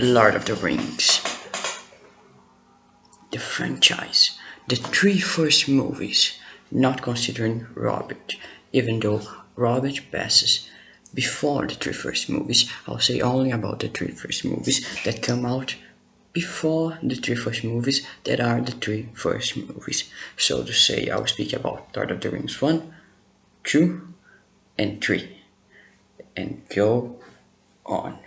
Lord of the Rings, the franchise, the three first movies, not considering Robert, even though Robert passes before the three first movies. I'll say only about the three first movies that come out before the three first movies that are the three first movies. So to say, I'll speak about Lord of the Rings 1, 2, and 3, and go on.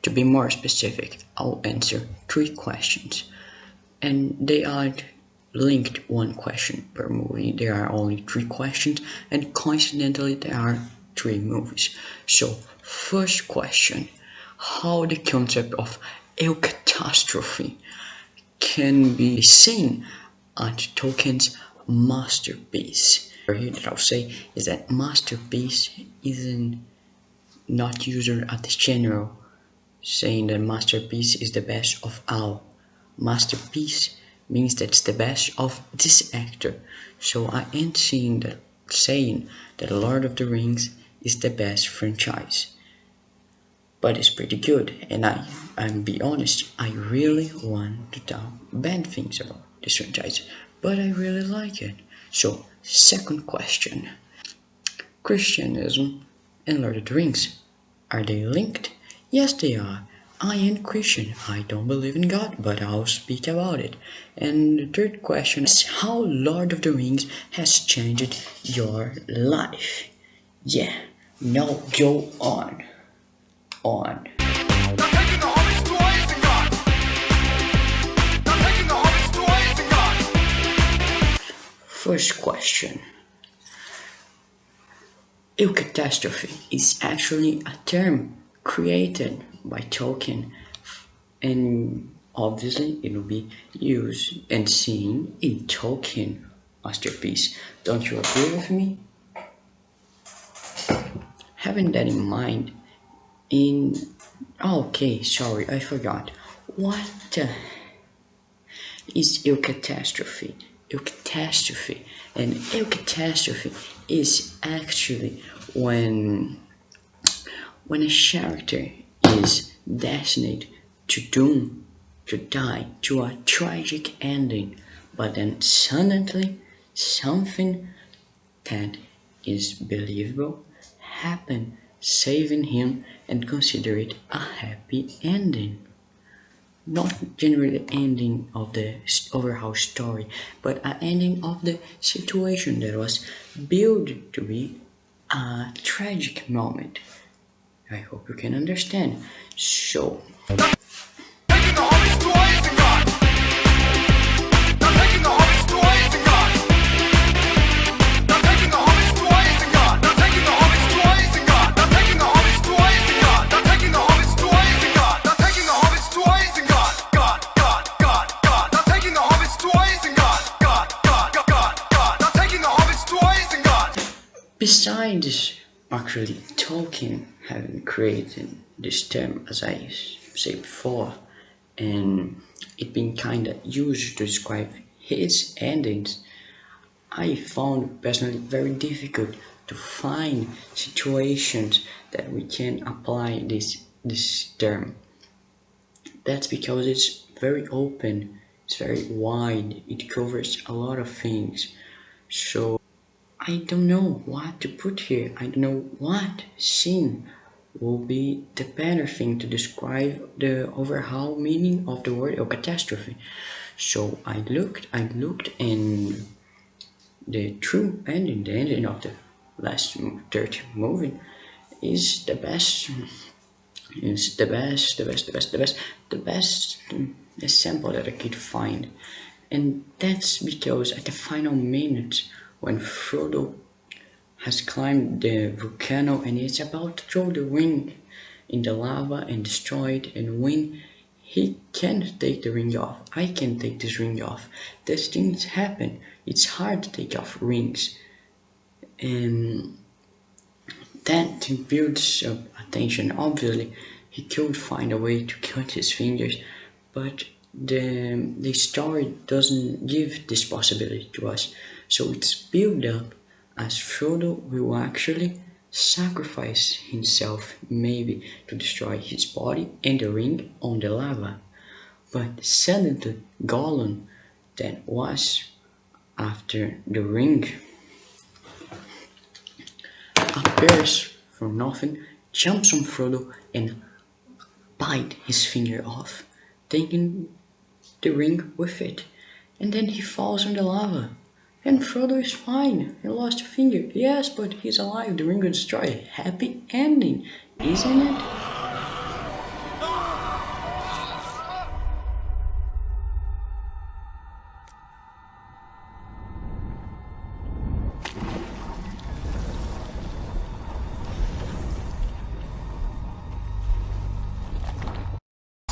To be more specific, I'll answer 3 questions, and they aren't linked one question per movie. There are only 3 questions, and coincidentally there are 3 movies. So, first question, how the concept of a catastrophe can be seen at Tolkien's masterpiece. Here that I'll say is that masterpiece isn't not used at this general, saying that masterpiece is the best of all. Masterpiece means that's the best of this actor. So I ain't saying that Lord of the Rings is the best franchise. But it's pretty good, and I'm be honest, I really want to talk bad things about this franchise, but I really like it. So, second question. Christianism and Lord of the Rings, are they linked? Yes, they are. I am Christian. I don't believe in God, but I'll speak about it. And the third question is how Lord of the Rings has changed your life. Yeah, now go on. First question. A catastrophe is actually a term created by Tolkien, and obviously it will be used and seen in Tolkien masterpiece. Don't you agree with me? Having that in mind, okay, sorry, I forgot. What is a catastrophe? A catastrophe, and a catastrophe is actually when a character is destined to doom, to die, to a tragic ending, but then suddenly something that is believable happen, saving him and consider it a happy ending. Not generally the ending of the overall story, but an ending of the situation that was built to be a tragic moment. I hope you can understand. So, besides actually Tolkien having created this term, as I said before, and it being kinda used to describe his endings, I found personally very difficult to find situations that we can apply this term. That's because it's very open, it's very wide, it covers a lot of things. So I don't know what to put here. I don't know what scene will be the better thing to describe the overall meaning of the word or catastrophe. So I looked and the true ending, the ending of the last third movie is the best example that I could find. And that's because at the final minute, when Frodo has climbed the volcano and is about to throw the ring in the lava and destroy it and win, he can't take the ring off. I can take this ring off. These things happen. It's hard to take off rings. And that builds up attention. Obviously, he could find a way to cut his fingers, but the story doesn't give this possibility to us. So it's built up as Frodo will actually sacrifice himself, maybe to destroy his body and the ring on the lava. But suddenly Gollum, that was after the ring, appears from nothing, jumps on Frodo and bite his finger off, taking the ring with it. And then he falls on the lava. And Frodo is fine. He lost a finger. Yes, but he's alive. The ring will destroy. Happy ending, isn't it?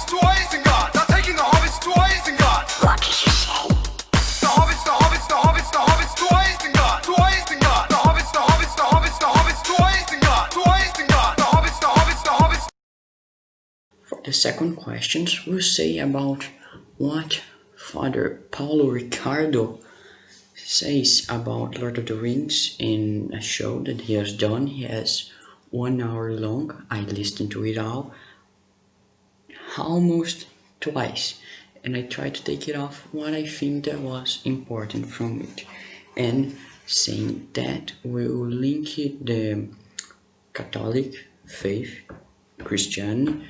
To Isengard! Not taking the hobbits to Isengard! What did you say? The hobbits, the hobbits, the hobbits, the hobbits to Isengard! To Isengard! The hobbits, the hobbits, the hobbits, the hobbits to Isengard! To Isengard! The hobbits, the hobbits, the hobbits. For the second question, we'll say about what Father Paulo Ricardo says about Lord of the Rings in a show that he has done. He has 1 hour long. I listened to it all almost twice, and I tried to take it off what I think that was important from it, and saying that will link it the Catholic faith, Christian,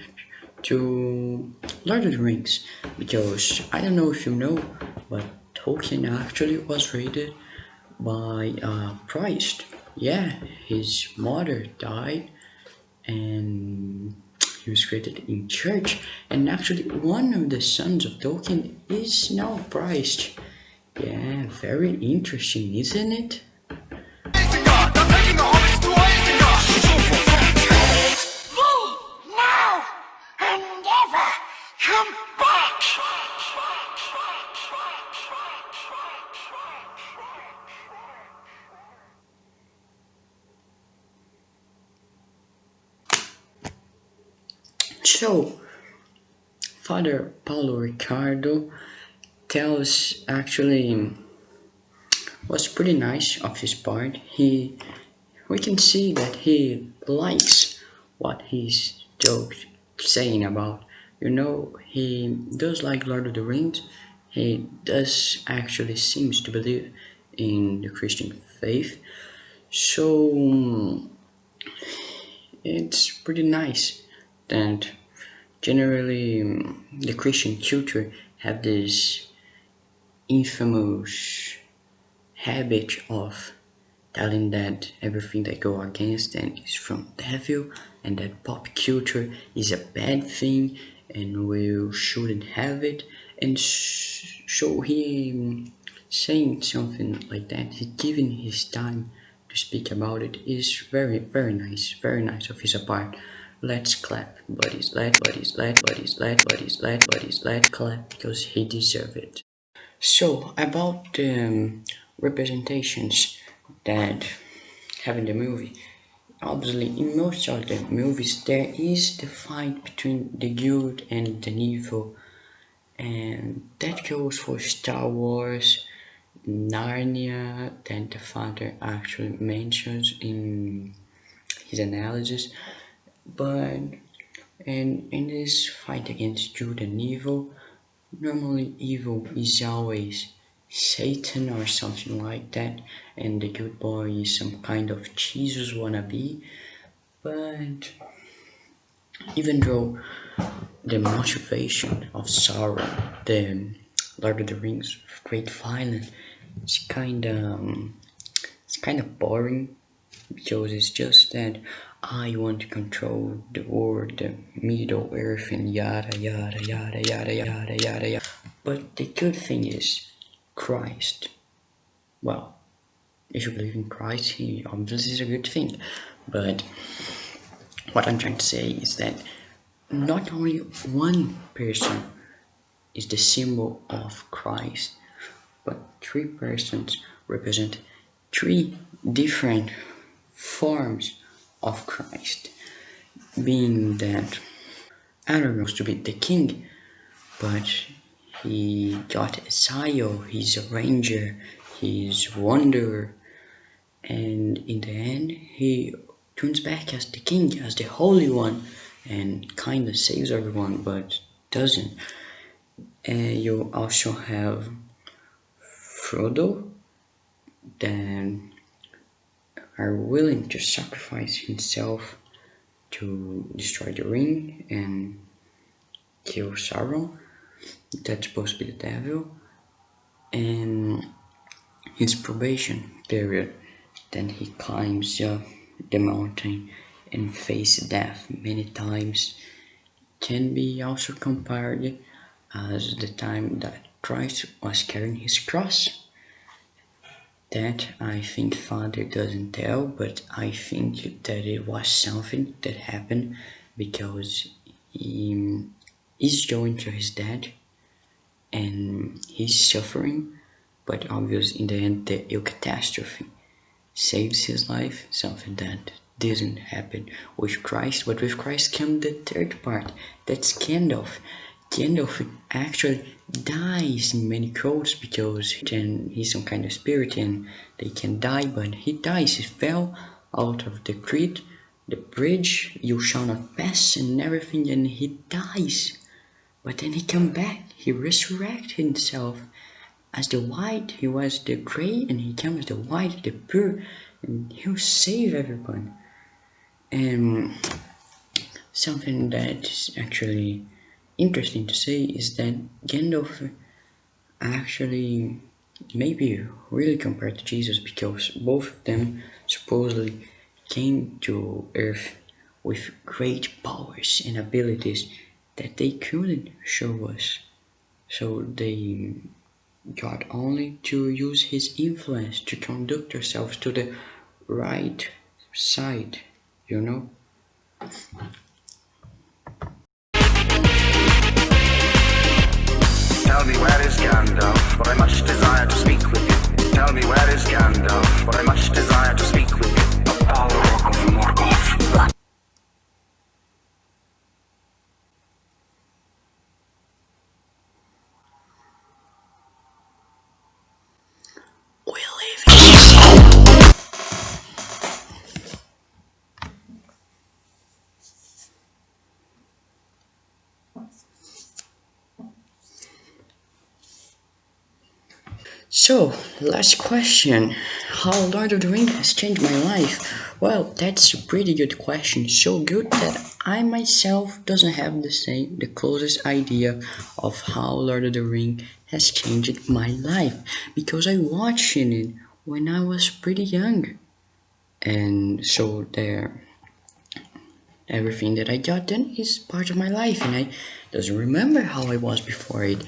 to Lord of the Rings, because I don't know if you know, but Tolkien actually was raised by a priest. Yeah, his mother died and he was created in church, and actually one of the sons of Tolkien is now a priest. Yeah, very interesting, isn't it? Isengard! Not taking the hobbits to Isengard! Leave now and never come back! So, Father Paulo Ricardo tells actually was pretty nice of his part. We can see that he likes what he's joked saying about. You know, he does like Lord of the Rings. He does actually seems to believe in the Christian faith. So it's pretty nice that generally the Christian culture have this infamous habit of telling that everything that go against them is from devil, and that pop culture is a bad thing and we shouldn't have it. And so he saying something like that, he giving his time to speak about it is very nice of his part. Let's clap, buddies, let's clap because he deserve it. So about the representations that have in the movie, obviously in most of the movies there is the fight between the good and the evil, and that goes for Star Wars, Narnia, that the father actually mentions in his analysis. But in this fight against good and evil, normally evil is always Satan or something like that, and the good boy is some kind of Jesus wannabe. But even though the motivation of Sauron, the Lord of the Rings, great violence, it's kind of boring, because it's just that I want to control the world, the Middle Earth, and yada yada yada yada yada yada yada. But the good thing is, Christ. Well, if you believe in Christ, he obviously is a good thing. But what I'm trying to say is that not only one person is the symbol of Christ, but three persons represent three different forms of Christ, being that Aragorn to be the king, but he got exile, he's a ranger, he's wanderer, and in the end he turns back as the king, as the holy one, and kinda saves everyone, but doesn't. And you also have Frodo that are willing to sacrifice himself to destroy the ring and kill Sauron. That's supposed to be the devil. And his probation period, then he climbs up the mountain and faces death many times, can be also compared as the time that Christ was carrying his cross. That I think Father doesn't tell, but I think that it was something that happened because he is going to his dad and he's suffering, but obviously in the end the catastrophe saves his life, something that didn't happen with Christ. But with Christ came the third part, that's Gandalf. Gandalf actually dies in many quotes because then he's some kind of spirit and they can die, but he dies. He fell out of the bridge, you shall not pass and everything, and he dies. But then he come back, he resurrects himself as the white, he was the gray, and he comes the white, the pure, and he'll save everyone. And something that's actually interesting to say is that Gandalf actually maybe really compared to Jesus because both of them supposedly came to Earth with great powers and abilities that they couldn't show us. So they got only to use his influence to conduct themselves to the right side, you know? Tell me where is Gandalf, for I much desire to speak with you. Tell me where is Gandalf, for I much desire to speak with you. The Balrog of Morgoth. We live in So, last question. How Lord of the Rings has changed my life? Well, that's a pretty good question. So good that I myself doesn't have the closest idea of how Lord of the Ring has changed my life because I watched it when I was pretty young, and so there everything that I got then is part of my life, and I doesn't remember how I was before it.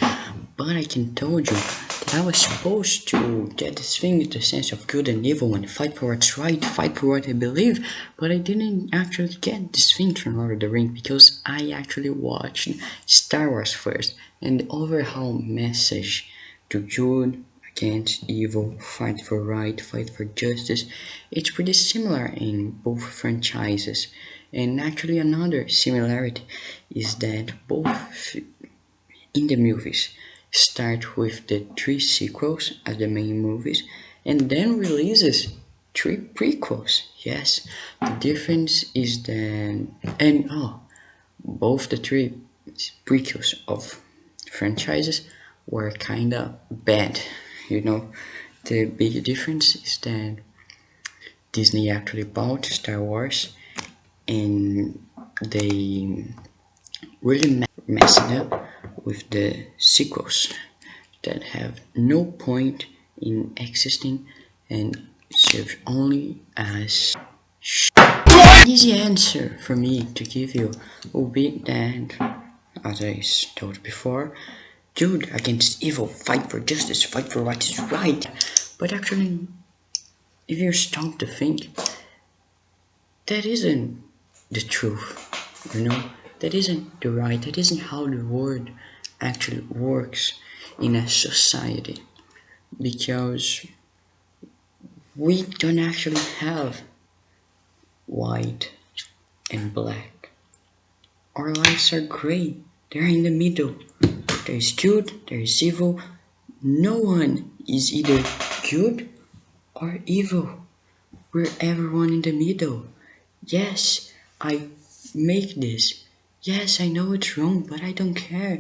But I can tell you that I was supposed to get this thing with the sense of good and evil and fight for what's right, fight for what I believe, but I didn't actually get this thing from Lord of the Ring because I actually watched Star Wars first, and the overall message to good against evil, fight for right, fight for justice, it's pretty similar in both franchises. And actually another similarity is that both in the movies start with the three sequels as the main movies and then releases three prequels. Yes, the difference is that, and both the three prequels of franchises were kinda bad, you know. The big difference is that Disney actually bought Star Wars and they really messed up with the sequels that have no point in existing and serve only as an easy answer for me to give you will be that, as I told before, good against evil, fight for justice, fight for what is right. But actually, if you stop to think, that isn't the truth, you know? That isn't the right, that isn't how the world actually works in a society. Because we don't actually have white and black. Our lives are gray, they're in the middle. There's good, there's evil. No one is either good or evil. We're everyone in the middle. Yes, I make this. Yes, I know it's wrong, but I don't care.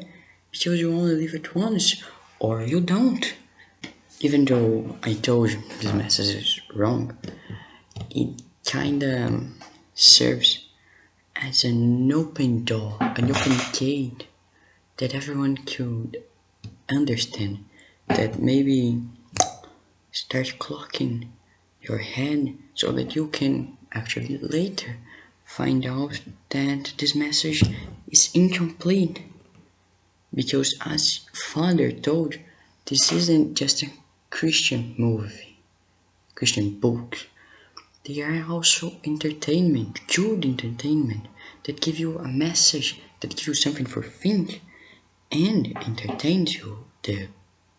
Because you only live it once, or you don't. Even though I told you this message is wrong, it kinda serves as an open door, an open gate that everyone could understand, that maybe start clocking your head so that you can actually later find out that this message is incomplete. Because as father told, this isn't just a Christian movie, Christian book. They are also entertainment, good entertainment, that give you a message, that give you something for think, and entertains you, the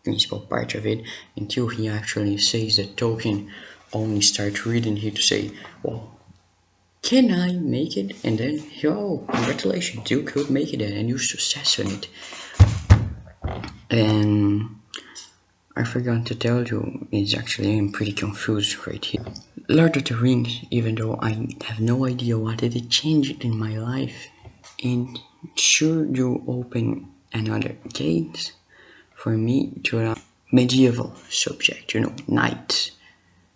principal part of it, until he actually says that Tolkien only starts reading here to say, well, can I make it? And then, yo, congratulations, you could make it and you're successful in it. And I forgot to tell you, it's actually I'm pretty confused right here. Lord of the Rings, even though I have no idea what it changed in my life, and should you open another gate for me to a medieval subject, knights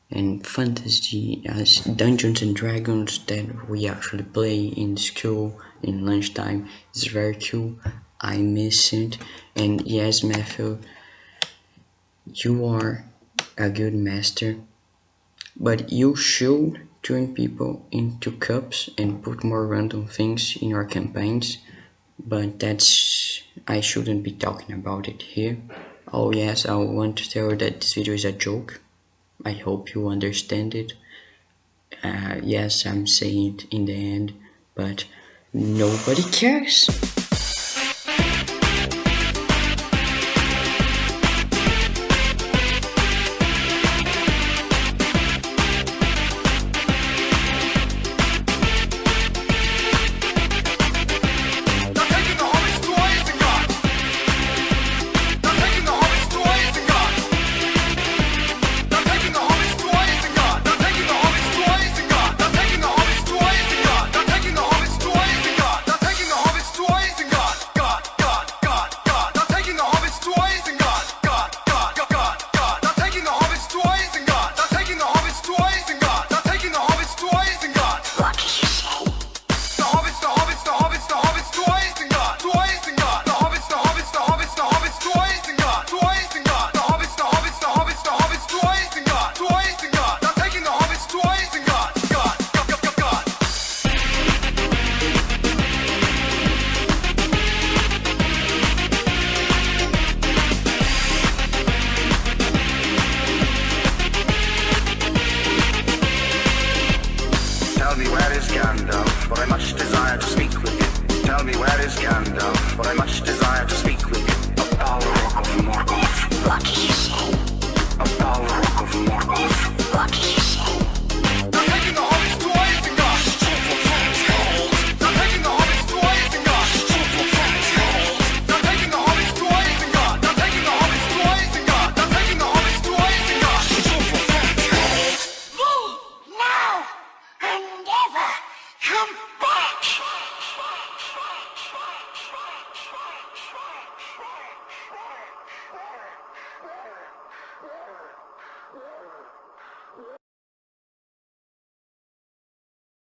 and fantasy as Dungeons and Dragons that we actually play in school in lunchtime is very cool. I miss it. And yes, Matthew, you are a good master, but you should turn people into cups and put more random things in your campaigns. But I shouldn't be talking about it here. Oh yes, I want to tell you that this video is a joke. I hope you understand it. Yes, I'm saying it in the end, but nobody cares.